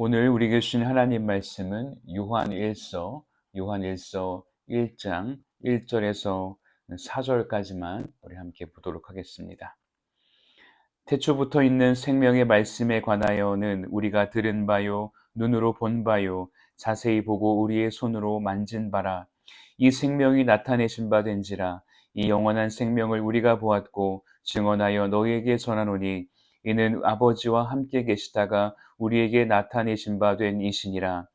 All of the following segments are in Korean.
오늘 우리에게 주신 하나님 말씀은 요한일서 1장 1절에서 4절까지만 우리 함께 보도록 하겠습니다. 태초부터 있는 생명의 말씀에 관하여는 우리가 들은 바요, 눈으로 본 바요, 자세히 보고 우리의 손으로 만진 바라. 이 생명이 나타내신 바 된지라. 이 영원한 생명을 우리가 보았고 증언하여 너희에게 전하노니 이는 아버지와 함께 계시다가 우리에게 나타내신 바 된 이시니라.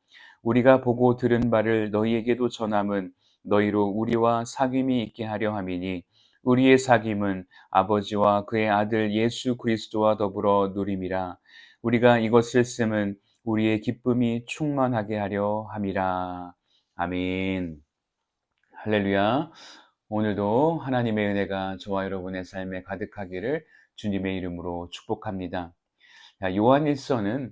우리가 보고 들은 바를 너희에게도 전함은 너희로 우리와 사귐이 있게 하려 함이니 우리의 사귐은 아버지와 그의 아들 예수 그리스도와 더불어 누림이라. 우리가 이것을 쓰면 우리의 기쁨이 충만하게 하려 함이라. 아멘. 할렐루야. 오늘도 하나님의 은혜가 저와 여러분의 삶에 가득하기를 주님의 이름으로 축복합니다. 요한일서는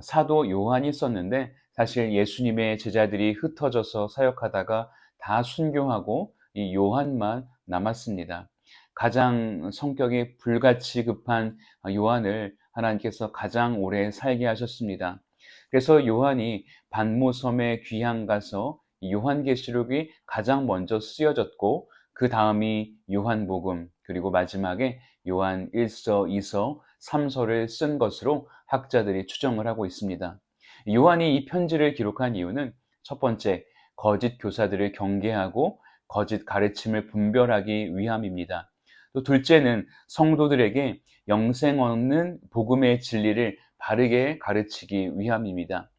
사도 요한이 썼는데 사실 예수님의 제자들이 흩어져서 사역하다가 다 순교하고 이 요한만 남았습니다. 가장 성격이 불같이 급한 요한을 하나님께서 가장 오래 살게 하셨습니다. 그래서 요한이 반모섬에 귀향 가서 요한계시록이 가장 먼저 쓰여졌고 그 다음이 요한복음 그리고 마지막에 요한 1서, 2서, 3서를 쓴 것으로 학자들이 추정을 하고 있습니다. 요한이 이 편지를 기록한 이유는 첫 번째, 거짓 교사들을 경계하고 거짓 가르침을 분별하기 위함입니다. 또 둘째는 성도들에게 영생 없는 복음의 진리를 바르게 가르치기 위함입니다.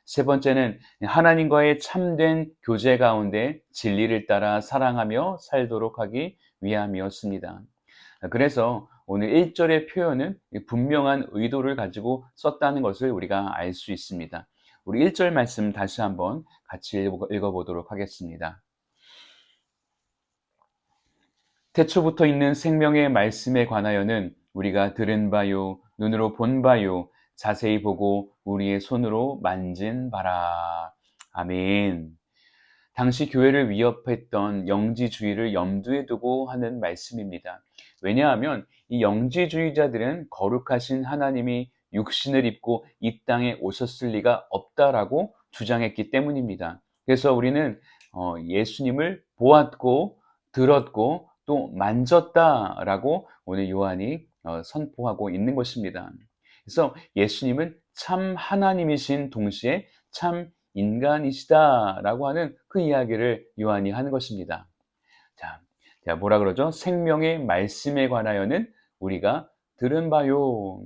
세 번째는 하나님과의 참된 교제 가운데 진리를 따라 사랑하며 살도록 하기 위함이었습니다. 그래서 오늘 1절의 표현은 분명한 의도를 가지고 썼다는 것을 우리가 알 수 있습니다. 우리 1절 말씀 다시 한번 같이 읽어보도록 하겠습니다. 태초부터 있는 생명의 말씀에 관하여는 우리가 들은 바요, 눈으로 본 바요, 자세히 보고 우리의 손으로 만진 바라. 아멘. 당시 교회를 위협했던 영지주의를 염두에 두고 하는 말씀입니다. 왜냐하면 이 영지주의자들은 거룩하신 하나님이 육신을 입고 이 땅에 오셨을 리가 없다라고 주장했기 때문입니다. 그래서 우리는 예수님을 보았고 들었고 또 만졌다라고 오늘 요한이 선포하고 있는 것입니다. 그래서 예수님은 참 하나님이신 동시에 참 인간이시다라고 하는 그 이야기를 요한이 하는 것입니다. 자, 뭐라 그러죠? 생명의 말씀에 관하여는 우리가 들은 바요.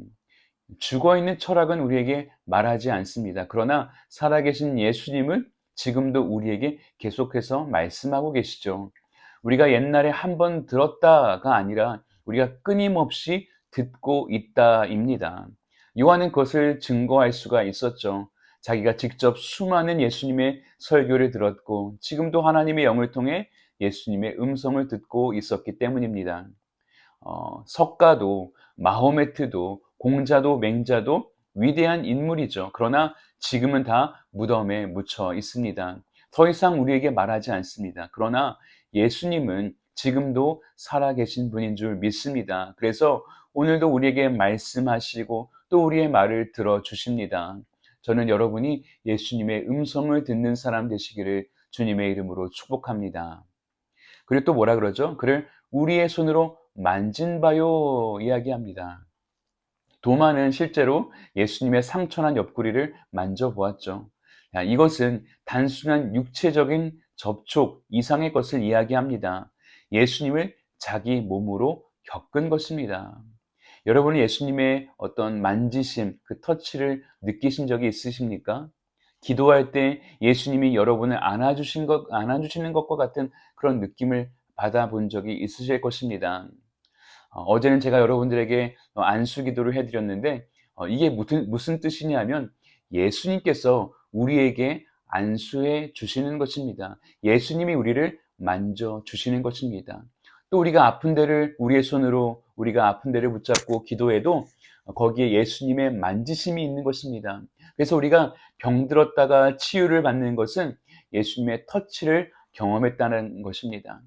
죽어있는 철학은 우리에게 말하지 않습니다. 그러나 살아계신 예수님은 지금도 우리에게 계속해서 말씀하고 계시죠. 우리가 옛날에 한 번 들었다가 아니라 우리가 끊임없이 듣고 있다입니다. 요한은 그것을 증거할 수가 있었죠. 자기가 직접 수많은 예수님의 설교를 들었고 지금도 하나님의 영을 통해 예수님의 음성을 듣고 있었기 때문입니다. 석가도 마호메트도 공자도 맹자도 위대한 인물이죠. 그러나 지금은 다 무덤에 묻혀 있습니다. 더 이상 우리에게 말하지 않습니다. 그러나 예수님은 지금도 살아계신 분인 줄 믿습니다. 그래서 오늘도 우리에게 말씀하시고 또 우리의 말을 들어주십니다. 저는 여러분이 예수님의 음성을 듣는 사람 되시기를 주님의 이름으로 축복합니다. 그리고 또 뭐라 그러죠? 그를 우리의 손으로 만진 바요 이야기합니다. 도마는 실제로 예수님의 상처난 옆구리를 만져보았죠. 이것은 단순한 육체적인 접촉 이상의 것을 이야기합니다. 예수님을 자기 몸으로 겪은 것입니다. 여러분은 예수님의 어떤 만지심, 그 터치를 느끼신 적이 있으십니까? 기도할 때 예수님이 여러분을 안아주시는 것과 같은 그런 느낌을 받아본 적이 있으실 것입니다. 어제는 제가 여러분들에게 안수 기도를 해드렸는데 이게 무슨 뜻이냐면 예수님께서 우리에게 안수해 주시는 것입니다. 예수님이 우리를 만져 주시는 것입니다. 또 우리가 아픈 데를 우리의 손으로 우리가 아픈 데를 붙잡고 기도해도 거기에 예수님의 만지심이 있는 것입니다. 그래서 우리가 병들었다가 치유를 받는 것은 예수님의 터치를 경험했다는 것입니다.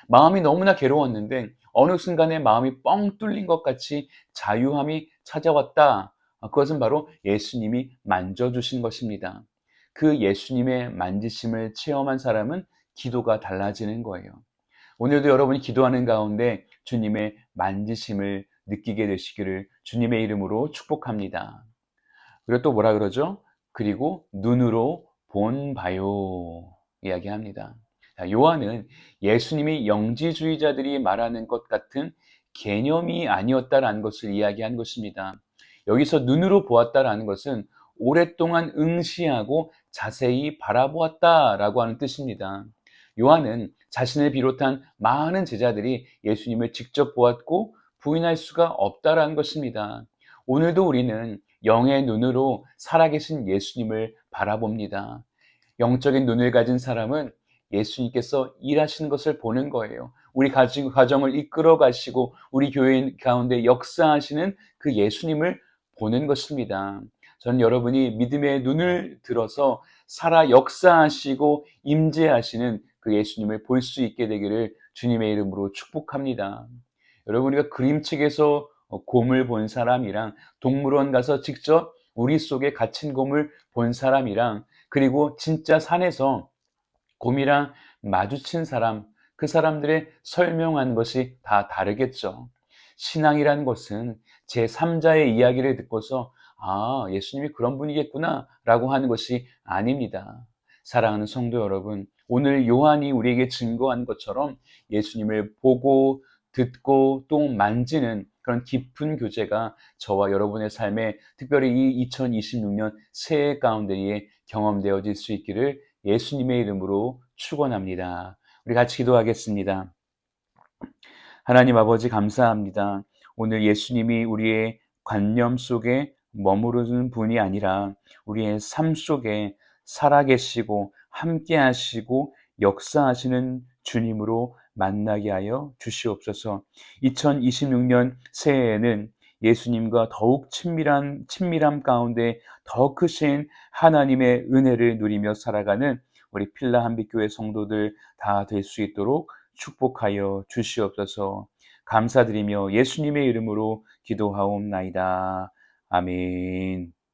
마음이 너무나 괴로웠는데 어느 순간에 마음이 뻥 뚫린 것 같이 자유함이 찾아왔다. 그것은 바로 예수님이 만져주신 것입니다. 그 예수님의 만지심을 체험한 사람은 기도가 달라지는 거예요. 오늘도 여러분이 기도하는 가운데 주님의 만지심을 느끼게 되시기를 주님의 이름으로 축복합니다. 그리고 또 뭐라 그러죠? 그리고 눈으로 본 바요 이야기합니다. 자, 요한은 예수님이 영지주의자들이 말하는 것 같은 개념이 아니었다라는 것을 이야기한 것입니다. 여기서 눈으로 보았다라는 것은 오랫동안 응시하고 자세히 바라보았다라고 하는 뜻입니다. 요한은 자신을 비롯한 많은 제자들이 예수님을 직접 보았고 부인할 수가 없다라는 것입니다. 오늘도 우리는 영의 눈으로 살아계신 예수님을 바라봅니다. 영적인 눈을 가진 사람은 예수님께서 일하시는 것을 보는 거예요. 우리 가정을 이끌어 가시고 우리 교회 가운데 역사하시는 그 예수님을 보는 것입니다. 저는 여러분이 믿음의 눈을 들어서 살아 역사하시고 임재하시는 그 예수님을 볼 수 있게 되기를 주님의 이름으로 축복합니다. 여러분, 우리가 그림책에서 곰을 본 사람이랑 동물원 가서 직접 우리 속에 갇힌 곰을 본 사람이랑 그리고 진짜 산에서 곰이랑 마주친 사람, 그 사람들의 설명한 것이 다 다르겠죠. 신앙이라는 것은 제3자의 이야기를 듣고서 예수님이 그런 분이겠구나 라고 하는 것이 아닙니다. 사랑하는 성도 여러분, 오늘 요한이 우리에게 증거한 것처럼 예수님을 보고 듣고 또 만지는 그런 깊은 교제가 저와 여러분의 삶에 특별히 이 2026년 새해 가운데에 경험되어질 수 있기를 예수님의 이름으로 축원합니다. 우리 같이 기도하겠습니다. 하나님 아버지 감사합니다. 오늘 예수님이 우리의 관념 속에 머무르는 분이 아니라 우리의 삶 속에 살아계시고 함께하시고 역사하시는 주님으로 만나게 하여 주시옵소서. 2026년 새해에는 예수님과 더욱 친밀함 가운데 더 크신 하나님의 은혜를 누리며 살아가는 우리 필라 한빛교회 성도들 다 될 수 있도록 축복하여 주시옵소서. 감사드리며 예수님의 이름으로 기도하옵나이다. 아멘.